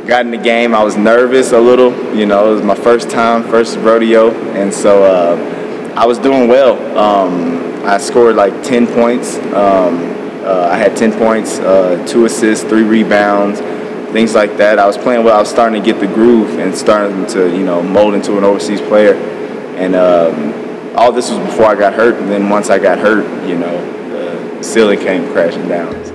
Got in the game, I was nervous a little. You know, it was my first time, first rodeo, and so I was doing well. I scored like 10 points. I had 10 points, 2 assists, 3 rebounds, things like that. I was playing well. I was starting to get the groove and starting to, you know, mold into an overseas player. And all this was before I got hurt. And then once I got hurt, you know, the ceiling came crashing down. So.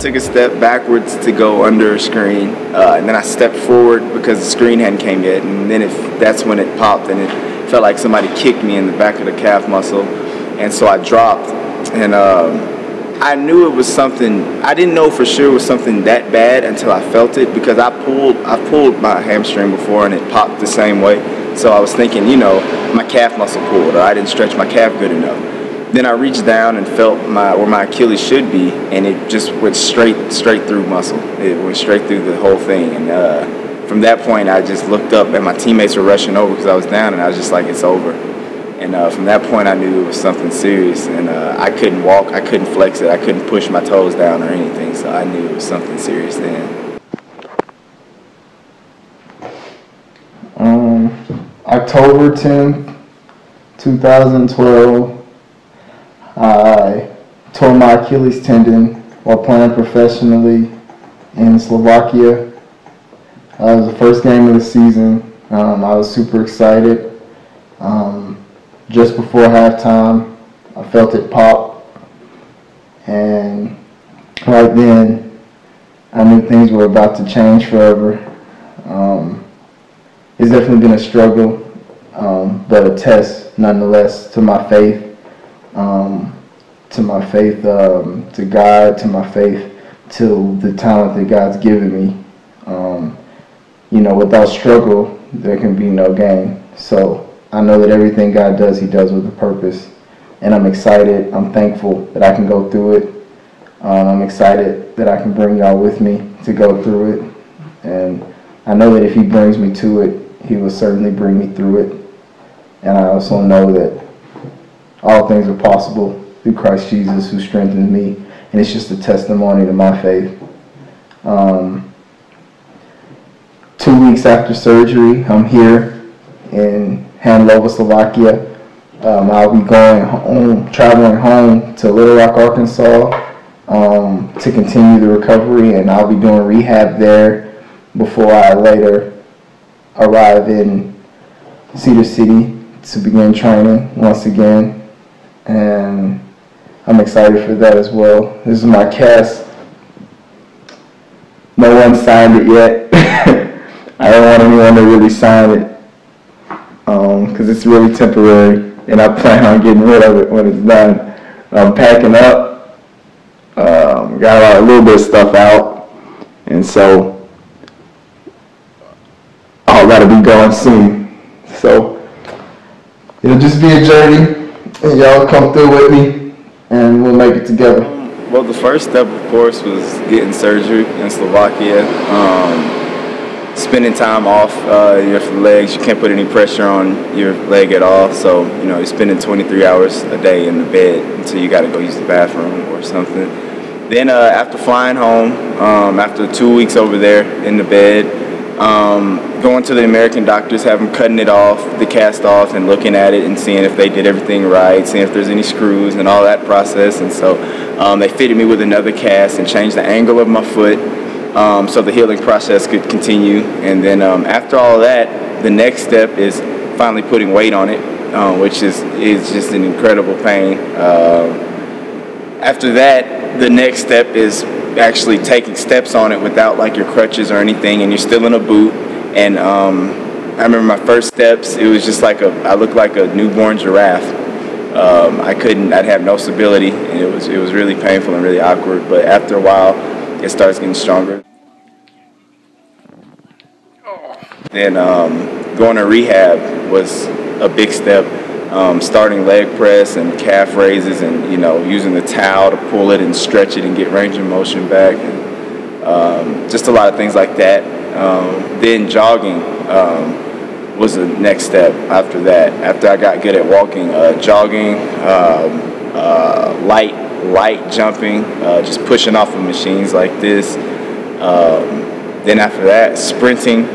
Took a step backwards to go under a screen, and then I stepped forward because the screen hadn't came yet, and then that's when it popped, and it felt like somebody kicked me in the back of the calf muscle, and so I dropped, and I knew it was something. I didn't know for sure it was something that bad until I felt it, because I pulled my hamstring before and it popped the same way, so I was thinking, you know, my calf muscle pulled, or I didn't stretch my calf good enough. Then I reached down and felt where my Achilles should be, and it just went straight through muscle. It went straight through the whole thing, and from that point, I just looked up, and my teammates were rushing over because I was down, and I was just like, it's over. And from that point, I knew it was something serious, and I couldn't walk, I couldn't flex it, I couldn't push my toes down or anything, so I knew it was something serious then. October 10th, 2012. I tore my Achilles tendon while playing professionally in Slovakia. It was the first game of the season. I was super excited. Just before halftime, I felt it pop, and right then, I knew things were about to change forever. It's definitely been a struggle, but a test nonetheless to my faith. To God, to my faith, to the talent that God's given me. You know, without struggle, there can be no gain. So I know that everything God does, He does with a purpose. And I'm excited, I'm thankful that I can go through it. I'm excited that I can bring y'all with me to go through it. And I know that if He brings me to it, He will certainly bring me through it. And I also know that all things are possible through Christ Jesus, who strengthens me, and it's just a testimony to my faith. 2 weeks after surgery, I'm here in Handlova, Slovakia. I'll be going home, traveling home to Little Rock, Arkansas, to continue the recovery, and I'll be doing rehab there before I later arrive in Cedar City to begin training once again. And I'm excited for that as well. This is my cast. No one signed it yet. I don't want anyone to really sign it because it's really temporary, and I plan on getting rid of it when it's done. I'm packing up. Got a little bit of stuff out, and so all got to be going soon. So it'll just be a journey, and y'all come through with me, and we'll make it together. Well, the first step, of course, was getting surgery in Slovakia. Spending time off your legs. You can't put any pressure on your leg at all. So, you know, you're spending 23 hours a day in the bed until you got to go use the bathroom or something. Then after flying home, after 2 weeks over there in the bed, going to the American doctors, have them cutting it off, the cast off, and looking at it and seeing if they did everything right, seeing if there's any screws and all that process. And so they fitted me with another cast and changed the angle of my foot so the healing process could continue. And then after all that, the next step is finally putting weight on it, which is just an incredible pain. After that, the next step is actually taking steps on it without like your crutches or anything, and you're still in a boot. And I remember my first steps, it was just like I looked like a newborn giraffe. I'd have no stability, and it was really painful and really awkward. But after a while, it starts getting stronger. Then going to rehab was a big step. Starting leg press and calf raises, and using the towel to pull it and stretch it and get range of motion back, and just a lot of things like that. Then jogging was the next step after that. After I got good at walking, jogging, light jumping, just pushing off of machines like this. Then after that, sprinting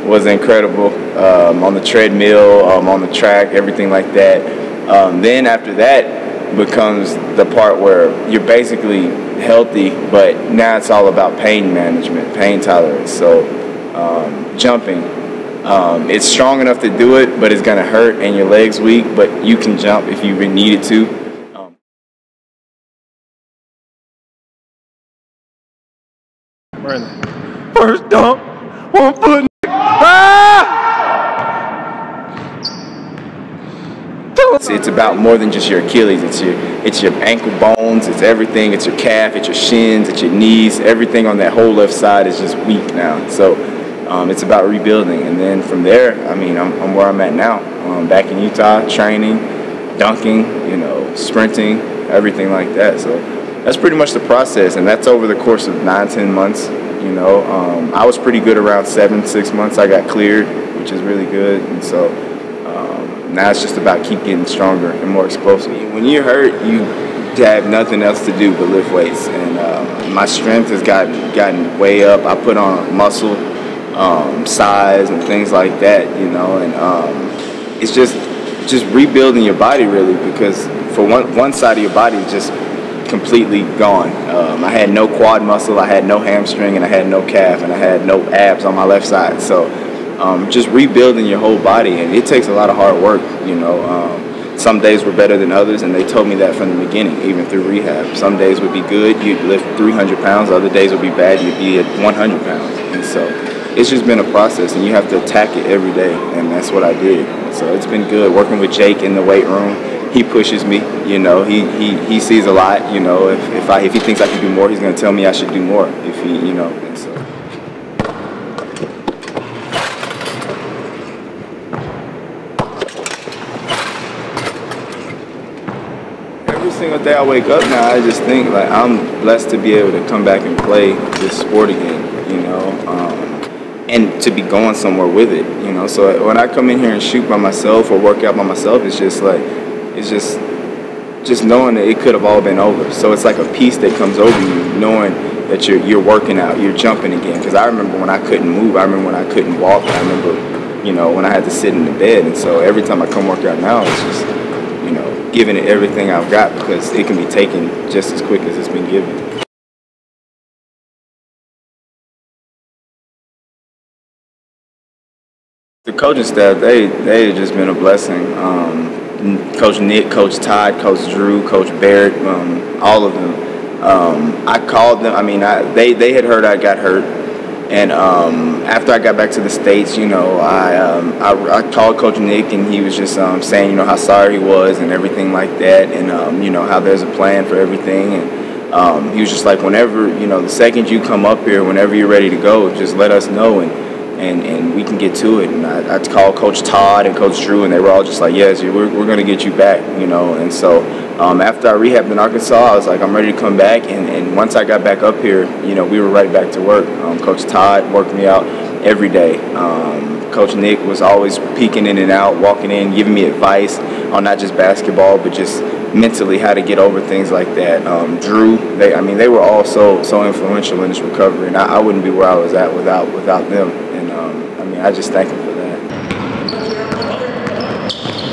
was incredible, on the treadmill, on the track, everything like that. Then after that becomes the part where you're basically healthy, but now it's all about pain management, pain tolerance. So jumping, it's strong enough to do it, but it's gonna hurt and your leg's weak, but you can jump if you needed to. First dump, 1 foot. It's about more than just your Achilles. It's your ankle bones. It's everything. It's your calf. It's your shins. It's your knees. Everything on that whole left side is just weak now. So it's about rebuilding. And then from there, I mean, I'm where I'm at now. Back in Utah, training, dunking, sprinting, everything like that. So that's pretty much the process, and that's over the course of 9-10 months. I was pretty good around 6 months. I got cleared, which is really good, and so now it's just about keep getting stronger and more explosive. When you're hurt, you have nothing else to do but lift weights, and my strength has gotten way up. I put on muscle, size, and things like that, and it's just rebuilding your body really, because for one side of your body is just completely gone. I had no quad muscle, I had no hamstring, and I had no calf, and I had no abs on my left side. So just rebuilding your whole body, and it takes a lot of hard work. Some days were better than others, and they told me that from the beginning, even through rehab. Some days would be good, you'd lift 300 pounds, other days would be bad, you'd be at 100 pounds. And so it's just been a process, and you have to attack it every day, and that's what I did. So it's been good working with Jake in the weight room. He pushes me, he sees a lot, if he thinks I can do more, he's gonna tell me I should do more, and so. Every single day I wake up now, I just think like I'm blessed to be able to come back and play this sport again, and to be going somewhere with it, So when I come in here and shoot by myself or work out by myself, it's just like, it's just knowing that it could have all been over. So it's like a peace that comes over you, knowing that you're working out, you're jumping again. Because I remember when I couldn't move, I remember when I couldn't walk, I remember, when I had to sit in the bed. And so every time I come work out now, it's just, giving it everything I've got, because it can be taken just as quick as it's been given. The coaching staff, they just been a blessing. Coach Nick, Coach Todd, Coach Drew, Coach Barrett, all of them. I called them. I mean, they had heard I got hurt, and after I got back to the States, I called Coach Nick, and he was just saying, how sorry he was and everything like that, and how there's a plan for everything, and he was just like, whenever the second you come up here, whenever you're ready to go, just let us know, and we can get to it. And I called Coach Todd and Coach Drew, and they were all just like, yes, we're going to get you back, And so after I rehabbed in Arkansas, I was like, I'm ready to come back. And once I got back up here, we were right back to work. Coach Todd worked me out every day. Coach Nick was always peeking in and out, walking in, giving me advice on not just basketball, but just mentally how to get over things like that. Drew, they were all so influential in this recovery, and I wouldn't be where I was at without them. And I just thank them for that.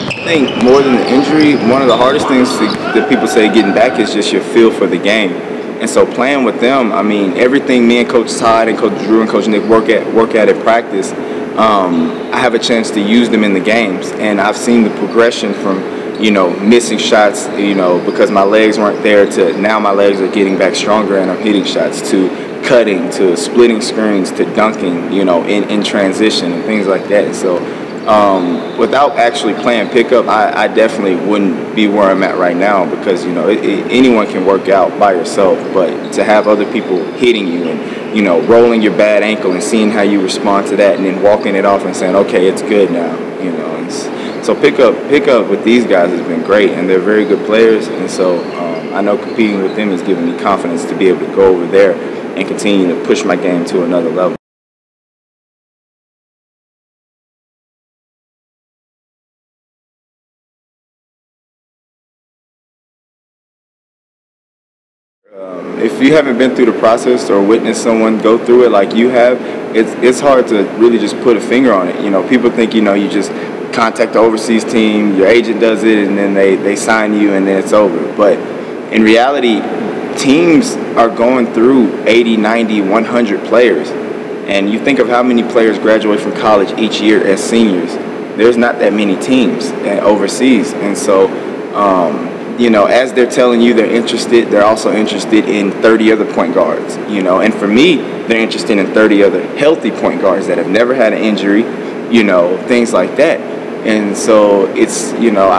I think more than the injury, one of the hardest things that people say getting back is just your feel for the game. And so playing with them, everything me and Coach Todd and Coach Drew and Coach Nick work at in practice, I have a chance to use them in the games, and I've seen the progression from missing shots, because my legs weren't there, to now my legs are getting back stronger and I'm hitting shots, to cutting, to splitting screens, to dunking, in transition and things like that. And so Without actually playing pickup, I definitely wouldn't be where I'm at right now because, you know, anyone can work out by yourself, but to have other people hitting you and, you know, rolling your bad ankle and seeing how you respond to that and then walking it off and saying, okay, it's good now, you know. And so pickup with these guys has been great, and they're very good players, and so I know competing with them has given me confidence to be able to go over there and continue to push my game to another level. If you haven't been through the process or witnessed someone go through it like you have, it's hard to really just put a finger on it. You know, people think, you know, you just contact the overseas team, your agent does it, and then they sign you, and then it's over. But in reality, teams are going through 80, 90, 100 players. And you think of how many players graduate from college each year as seniors. There's not that many teams overseas. And so, you know, as they're telling you they're interested, they're also interested in 30 other point guards, you know. And for me, they're interested in 30 other healthy point guards that have never had an injury, you know, things like that. And so it's, you know,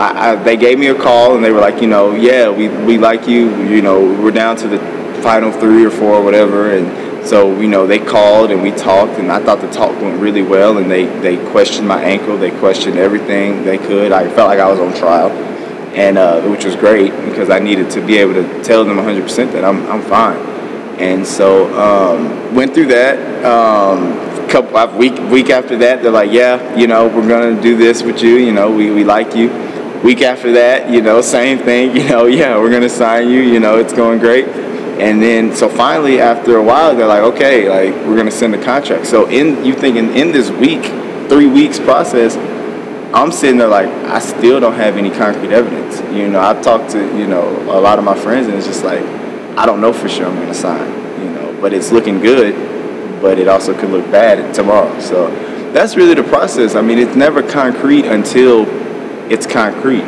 they gave me a call and they were like, you know, yeah, we like you, you know, we're down to the final 3 or 4 or whatever. And so, you know, they called and we talked, and I thought the talk went really well, and they questioned my ankle, they questioned everything they could. I felt like I was on trial. And which was great because I needed to be able to tell them 100% that I'm fine. And so went through that. Week after that, they're like, yeah, you know, we're gonna do this with you. You know, we like you. Week after that, you know, same thing. You know, yeah, we're gonna sign you. You know, it's going great. And then so finally, after a while, they're like, okay, like we're gonna send a contract. So you thinking in this 3 weeks process, I'm sitting there like, I still don't have any concrete evidence. You know, I've talked to, you know, a lot of my friends, and it's just like, I don't know for sure I'm going to sign, you know, but it's looking good, but it also could look bad tomorrow. So that's really the process. I mean, it's never concrete until it's concrete.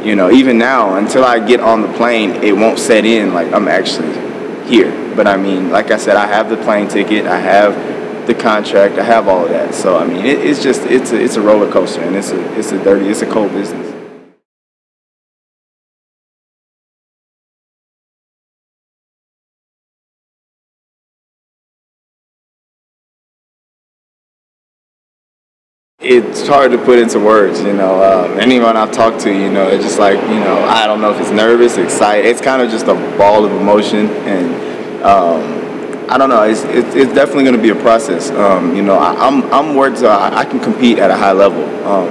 You know, even now, until I get on the plane, it won't set in like I'm actually here. But I mean, like I said, I have the plane ticket, I have the contract, I have all of that. So I mean, it's just it's a roller coaster, and it's a cold business. It's hard to put into words, you know. Anyone I've talked to, you know, it's just like, you know, I don't know if it's nervous, excited. It's kind of just a ball of emotion, and I don't know. It's definitely going to be a process. You know, I'm worried. I can compete at a high level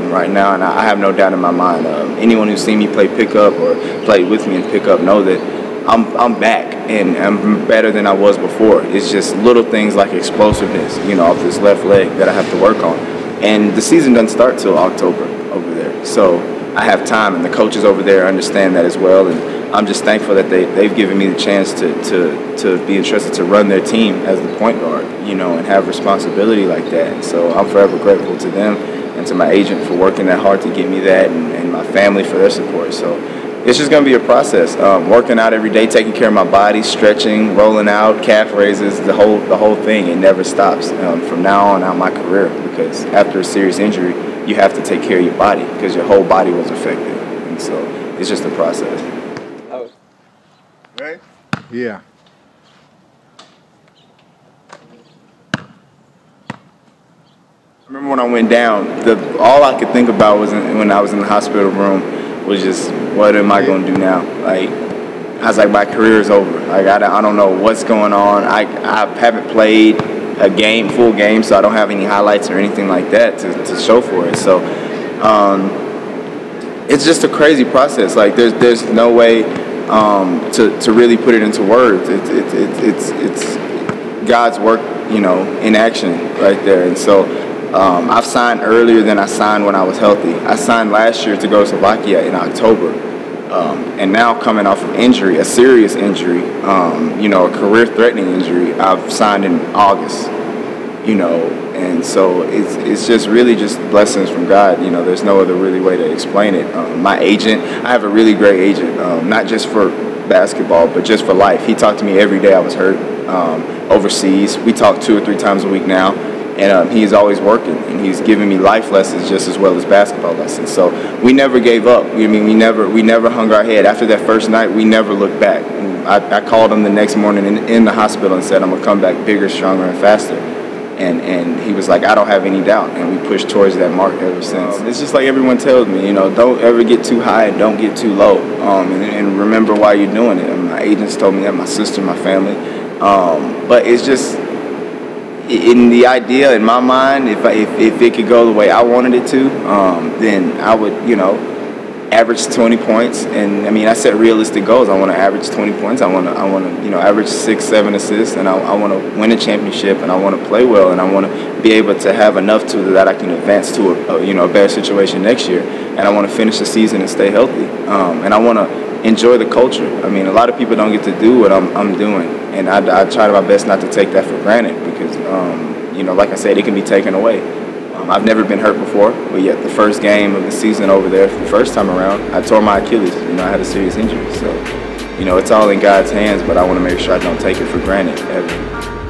right now, and I have no doubt in my mind. Anyone who's seen me play pickup or played with me in pickup know that I'm back and I'm better than I was before. It's just little things like explosiveness, you know, off this left leg that I have to work on. And the season doesn't start till October over there, so I have time, and the coaches over there understand that as well. And I'm just thankful that they've given me the chance to be entrusted to run their team as the point guard, you know, and have responsibility like that. And so I'm forever grateful to them and to my agent for working that hard to get me that, and my family for their support. So it's just going to be a process. Working out every day, taking care of my body, stretching, rolling out, calf raises, the whole thing. It never stops from now on out my career, because after a serious injury, you have to take care of your body because your whole body was affected. And so it's just a process. Right? Yeah. I remember when I went down, all I could think about was when I was in the hospital room was just, what am I going to do now? Like, I was like, my career is over. Like, I don't know what's going on. I haven't played a full game, so I don't have any highlights or anything like that to show for it. So it's just a crazy process. Like, there's no way to really put it into words. It's God's work, you know, in action right there. And so I've signed earlier than I signed when I was healthy. I signed last year to go to Slovakia in October. And now coming off of injury, a serious injury, you know, a career-threatening injury, I've signed in August, you know. And so it's just really just blessings from God. You know, there's no other really way to explain it. My agent, I have a really great agent, not just for basketball, but just for life. He talked to me every day I was hurt overseas. We talk 2 or 3 times a week now. And he's always working, and he's giving me life lessons just as well as basketball lessons. So we never gave up. I mean, we never hung our head. After that first night, we never looked back. I called him the next morning in the hospital and said, I'm going to come back bigger, stronger, and faster. And he was like, I don't have any doubt. And we pushed towards that mark ever since. It's just like everyone tells me, you know, don't ever get too high and don't get too low. And remember why you're doing it. And my agents told me that, my sister, my family. But it's just, in the idea, in my mind, if it could go the way I wanted it to, then I would, you know, average 20 points. And I mean, I set realistic goals. I want to average 20 points. I want to, you know, average 6-7 assists, and I want to win a championship, and I want to play well, and I want to be able to have enough to that I can advance to a better situation next year. And I want to finish the season and stay healthy. And I want to enjoy the culture. I mean, a lot of people don't get to do what I'm doing, and I try my best not to take that for granted because, you know, like I said, it can be taken away. I've never been hurt before, but yet the first game of the season over there, the first time around, I tore my Achilles. You know, I had a serious injury. So, you know, it's all in God's hands, but I want to make sure I don't take it for granted ever.